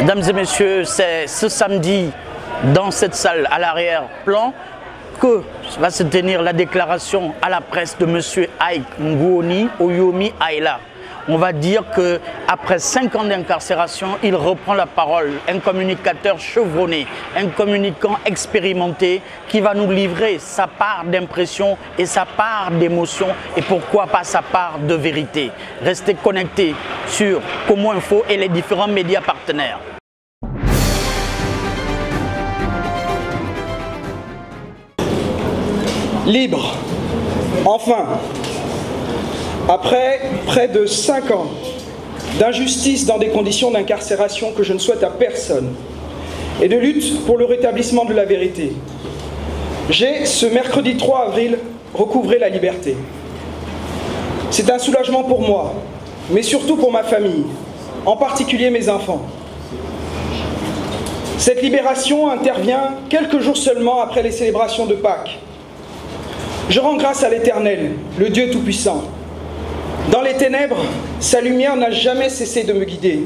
Mesdames et messieurs, c'est ce samedi dans cette salle à l'arrière-plan que va se tenir la déclaration à la presse de M. Ike Ngouoni Oyomi Aila. On va dire qu'après 5 ans d'incarcération, il reprend la parole, un communicateur chevronné, un communicant expérimenté qui va nous livrer sa part d'impression et sa part d'émotion et pourquoi pas sa part de vérité. Restez connectés sur Como Info et les différents médias partenaires. Libre, enfin, après près de 5 ans d'injustice dans des conditions d'incarcération que je ne souhaite à personne et de lutte pour le rétablissement de la vérité, j'ai ce mercredi 3 avril recouvré la liberté. C'est un soulagement pour moi, mais surtout pour ma famille, en particulier mes enfants. Cette libération intervient quelques jours seulement après les célébrations de Pâques. Je rends grâce à l'Éternel, le Dieu Tout-Puissant. Dans les ténèbres, sa lumière n'a jamais cessé de me guider.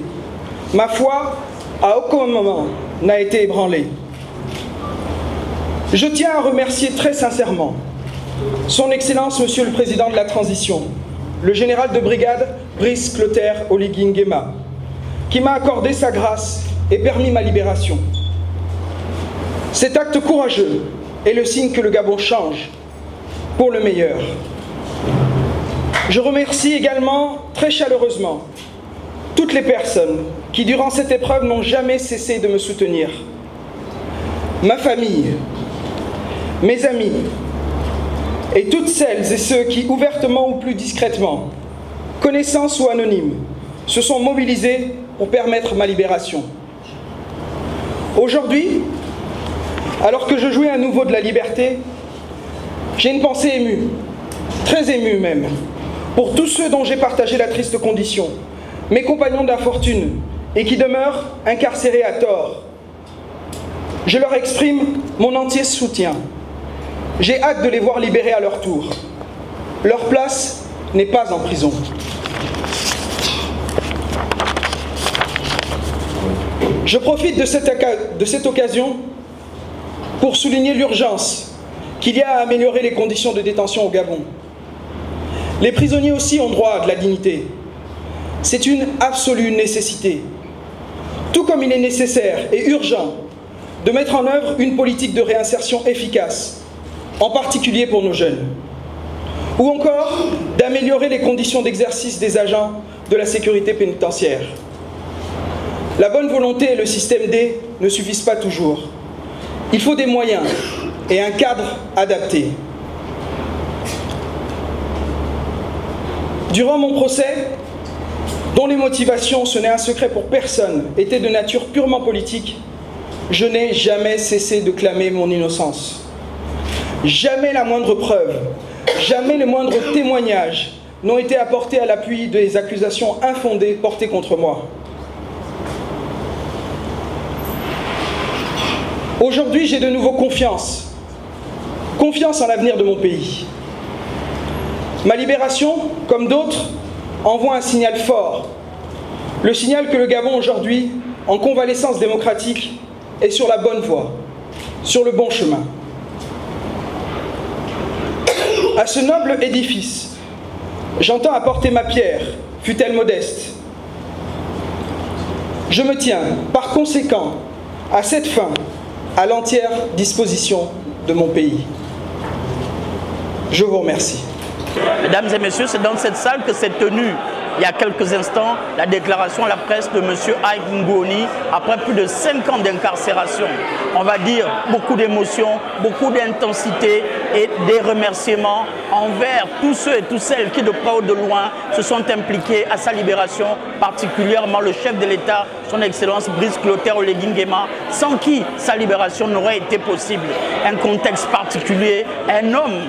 Ma foi, à aucun moment, n'a été ébranlée. Je tiens à remercier très sincèrement Son Excellence, Monsieur le Président de la Transition, le général de brigade Brice Clotaire Oligui Nguema, qui m'a accordé sa grâce et permis ma libération. Cet acte courageux est le signe que le Gabon change pour le meilleur. Je remercie également très chaleureusement toutes les personnes qui, durant cette épreuve, n'ont jamais cessé de me soutenir. Ma famille, mes amis et toutes celles et ceux qui, ouvertement ou plus discrètement, connaissance ou anonymes, se sont mobilisés pour permettre ma libération. Aujourd'hui, alors que je jouis à nouveau de la liberté, j'ai une pensée émue, très émue même, pour tous ceux dont j'ai partagé la triste condition, mes compagnons d'infortune et qui demeurent incarcérés à tort. Je leur exprime mon entier soutien. J'ai hâte de les voir libérés à leur tour. Leur place n'est pas en prison. Je profite de cette occasion pour souligner l'urgence qu'il y a à améliorer les conditions de détention au Gabon. Les prisonniers aussi ont droit à de la dignité. C'est une absolue nécessité. Tout comme il est nécessaire et urgent de mettre en œuvre une politique de réinsertion efficace, en particulier pour nos jeunes. Ou encore d'améliorer les conditions d'exercice des agents de la sécurité pénitentiaire. La bonne volonté et le système D ne suffisent pas toujours. Il faut des moyens et un cadre adapté. Durant mon procès, dont les motivations, ce n'est un secret pour personne, étaient de nature purement politique, je n'ai jamais cessé de clamer mon innocence. Jamais la moindre preuve, jamais le moindre témoignage n'ont été apportés à l'appui des accusations infondées portées contre moi. Aujourd'hui, j'ai de nouveau confiance en l'avenir de mon pays. Ma libération, comme d'autres, envoie un signal fort. Le signal que le Gabon aujourd'hui, en convalescence démocratique, est sur la bonne voie, sur le bon chemin. À ce noble édifice, j'entends apporter ma pierre, fût-elle modeste. Je me tiens, par conséquent, à cette fin, à l'entière disposition de mon pays. Je vous remercie. Mesdames et messieurs, c'est dans cette salle que s'est tenue il y a quelques instants la déclaration à la presse de M. Ike Ngouoni après plus de 5 ans d'incarcération. On va dire beaucoup d'émotions, beaucoup d'intensité et des remerciements envers tous ceux et toutes celles qui de près ou de loin se sont impliqués à sa libération, particulièrement le chef de l'État, son Excellence Brice Clotaire Oligui Nguema, sans qui sa libération n'aurait été possible. Un contexte particulier, un homme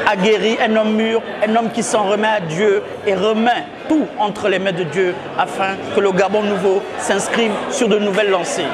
aguerri, un homme mûr, un homme qui s'en remet à Dieu et remet tout entre les mains de Dieu afin que le Gabon nouveau s'inscrive sur de nouvelles lancées.